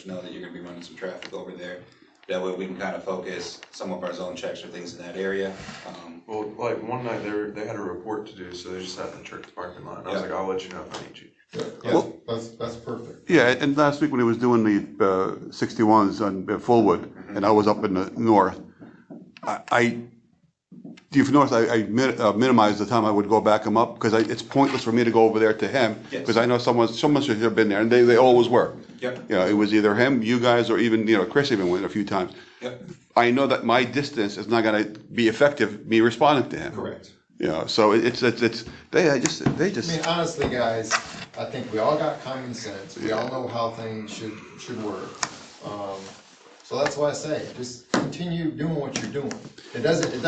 know that you're going to be running some traffic over there. That way we can kind of focus some of our zone checks or things in that area. Well, like one night they had a report to do, so they just sat in the church parking lot. And I was like, I'll let you know if I need you. Yeah, well, that's perfect. Yeah, and last week when he was doing the 61s on Fullwood, and I was up in the north, if you notice, I minimized the time I would go back him up, because it's pointless for me to go over there to him, because I know someone should have been there, and they always were. Yep. You know, it was either him, you guys, or even, Chris even went a few times. Yep. I know that my distance is not going to be effective, me responding to him. Correct. So they just. I mean, honestly, guys, I think we all got common sense. We all know how things should work. So that's why I say, just continue doing what you're doing. It doesn't.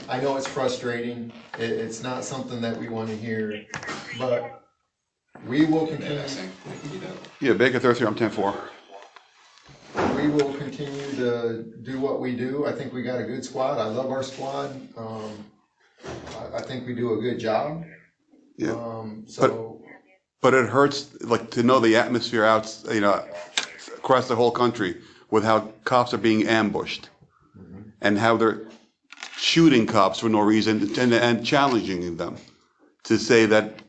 I know it's frustrating. It's not something that we want to hear, but we will continue. Yeah, Baker 33, I'm 10-4. We will continue to do what we do. I think we got a good squad. I love our squad. I think we do a good job. Yeah. But it hurts, like, to know the atmosphere out, across the whole country with how cops are being ambushed, and how they're shooting cops for no reason and challenging them to say that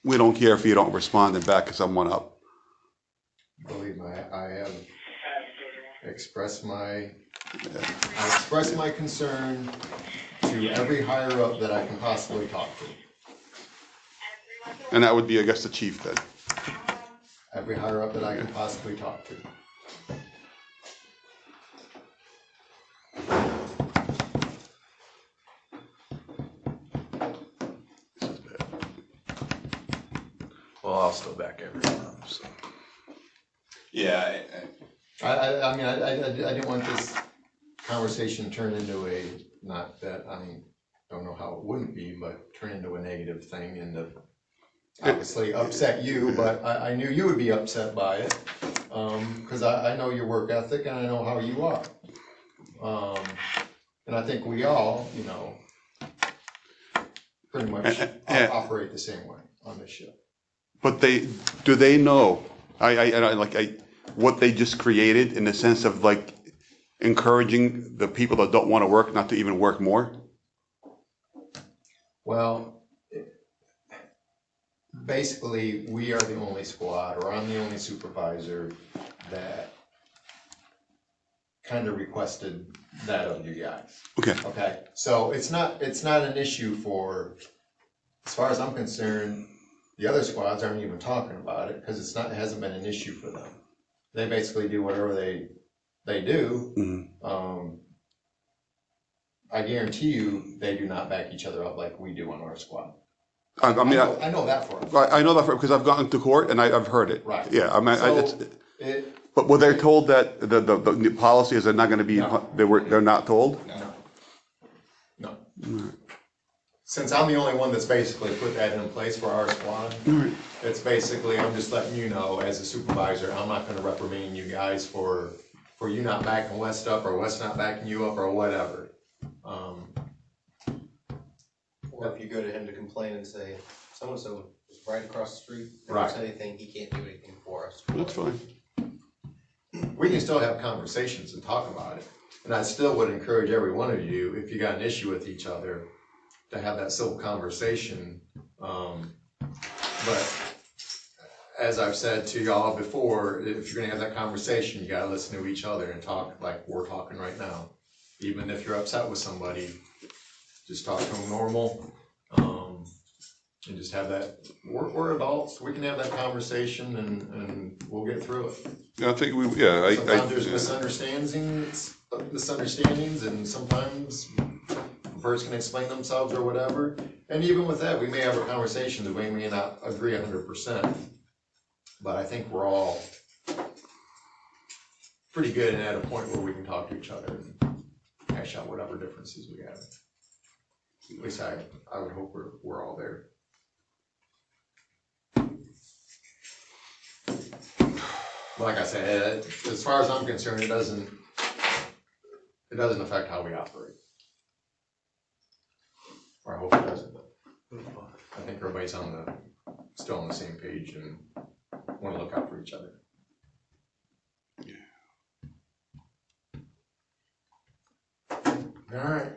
we don't care if you don't respond and back someone up. Believe me, I have expressed my concern to every higher up that I can possibly talk to. And that would be, I guess, the chief then. Every higher up that I can possibly talk to. Well, I'll still back everyone up. So. Yeah. I mean, I didn't want this conversation to turn into not that, I mean, don't know how it wouldn't be, but turn into a negative thing and to obviously upset you, but I knew you would be upset by it, because I know your work ethic and I know how you are. And I think we all, pretty much operate the same way on this ship. But do they know what they just created, in the sense of like encouraging the people that don't want to work not to even work more? Well, basically, we are the only squad, or I'm the only supervisor that kind of requested that of you guys. Okay. So it's not an issue for, as far as I'm concerned, the other squads aren't even talking about it, because it hasn't been an issue for them. They basically do whatever they do. Mm-hmm. I guarantee you, they do not back each other up like we do on our squad. I know that for a fact. I know that because I've gone to court and I've heard it. Right. Yeah. I mean, but were they told that the policy is they're not going to be? No. They're not told. No. Right. Since I'm the only one that's basically put that in place for our squad, it's basically, I'm just letting you know, as a supervisor, I'm not going to reprimand you guys for you not backing West up, or West not backing you up, or whatever. Or if you go to him to complain and say, so-and-so is right across the street, never said anything, he can't do anything for us. That's fine. We can still have conversations and talk about it. And I still would encourage every one of you, if you got an issue with each other, to have that civil conversation. But as I've said to y'all before, if you're gonna have that conversation, you gotta listen to each other and talk like we're talking right now. Even if you're upset with somebody, just talk to them normal, and just have that. We're adults. We can have that conversation, and we'll get through it. I think Sometimes there's misunderstandings, and sometimes a person can explain themselves or whatever. And even with that, we may have a conversation that we may not agree 100%. But I think we're all pretty good and at a point where we can talk to each other and hash out whatever differences we have. At least I would hope we're all there. Like I said, as far as I'm concerned, it doesn't affect how we operate. Or I hope it doesn't. I think everybody's still on the same page and want to look out for each other. Yeah. Alright.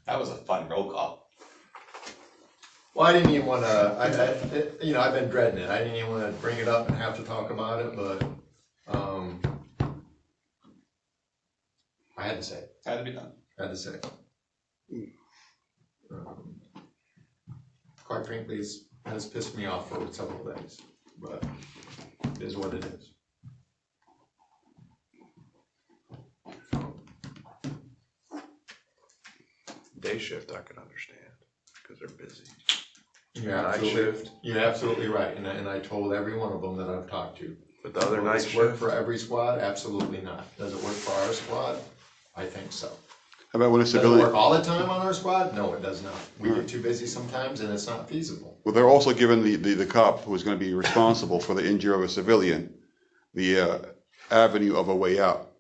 That was a fun roll call. Well, I didn't even wanna, I've been dreading it, I didn't even wanna bring it up and have to talk about it, but, I had to say it, Had to be done. had to say it. Quite frankly, it has pissed me off for several days, but it is what it is. Day shift, I can understand, because they're busy. You're absolutely right, and I told every one of them that I've talked to. But the other Will night this work shift, for every squad? Absolutely not. Does it work for our squad? I think so. How about when a Does it work civilian, all the time on our squad? No, it does not. We get too busy sometimes and it's not feasible. well, they're also giving the cop who's gonna be responsible for the injury of a civilian, the avenue of a way out.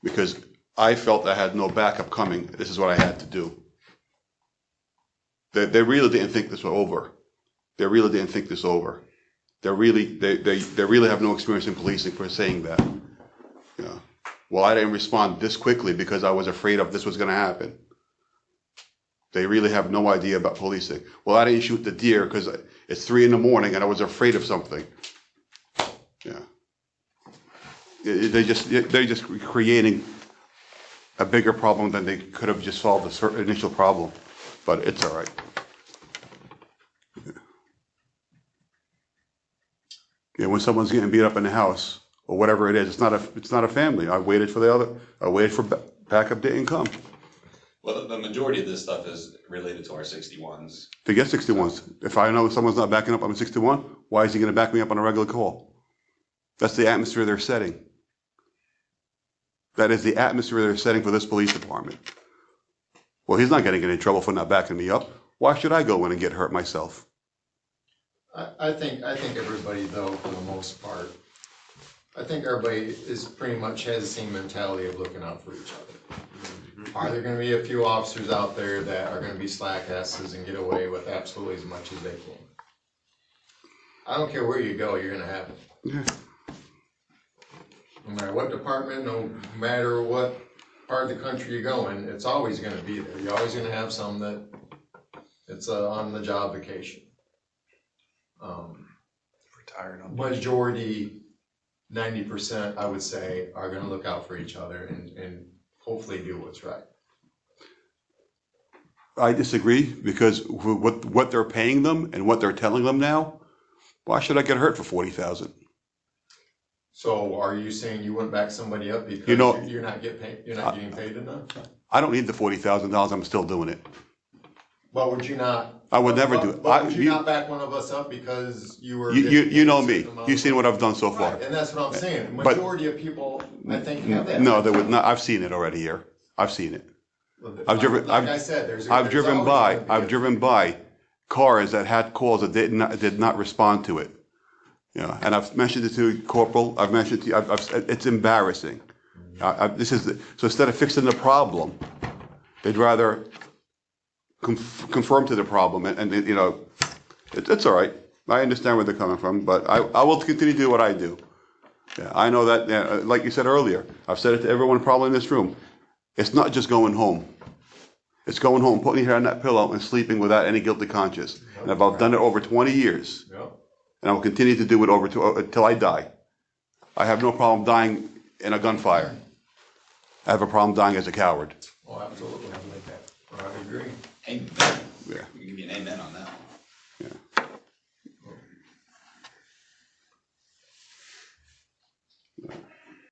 Because I felt I had no backup coming, this is what I had to do. They really didn't think this was over. They really didn't think this over. They really have no experience in policing for saying that. You know, well, I didn't respond this quickly because I was afraid of this was gonna happen. They really have no idea about policing. Well, I didn't shoot the deer because it's 3 in the morning and I was afraid of something. Yeah. They're just creating a bigger problem than they could have just solved the initial problem, but it's all right. Yeah, when someone's getting beat up in the house or whatever it is, it's not a family. I waited for backup, didn't come. Well, the majority of this stuff is related to our 61s. To get 61s, if I know someone's not backing up on a 61, why is he going to back me up on a regular call? That's the atmosphere they're setting. That is the atmosphere they're setting for this police department. Well, he's not going to get in trouble for not backing me up. Why should I go in and get hurt myself? I think everybody though, for the most part, I think everybody is pretty much has the same mentality of looking out for each other. Are there gonna be a few officers out there that are gonna be slack asses and get away with absolutely as much as they can? I don't care where you go, you're gonna have it. Yeah. No matter what department, no matter what part of the country you go in, it's always gonna be there. You're always gonna have some that it's a on the job vacation. retired on. Majority, 90%, I would say, are gonna look out for each other and hopefully do what's right. I disagree because what they're paying them and what they're telling them now, why should I get hurt for 40,000? So are you saying you wouldn't back somebody up because You know- you're not getting paid enough? I don't need the $40,000. I'm still doing it. But would you not? I would never do it. But would you not back one of us up because you were? You know getting me. a certain amount You've of seen money? what I've done so far. Right, and that's what I'm saying. But- Majority of people, I think, have that. No, they would not. I've seen it already here. I've seen it. I've driven. Like I said, there's I've there's driven always by. gonna be I've a- driven by cars that had calls that did not respond to it. You know, and I've mentioned it to Corporal. I've mentioned it to you. It's embarrassing. So instead of fixing the problem, they'd rather conform to the problem, and you know, it's all right. I understand where they're coming from, but I will continue to do what I do. Yeah, I know that, like you said earlier, I've said it to everyone probably in this room. It's not just going home. It's going home, putting your head on that pillow and sleeping without any guilty conscience. And I've done it over 20 years. Yep. And I will continue to do it until I die. I have no problem dying in a gunfire. I have a problem dying as a coward. Oh, absolutely, I like that. I agree. Amen. Yeah. We give you an amen on that one.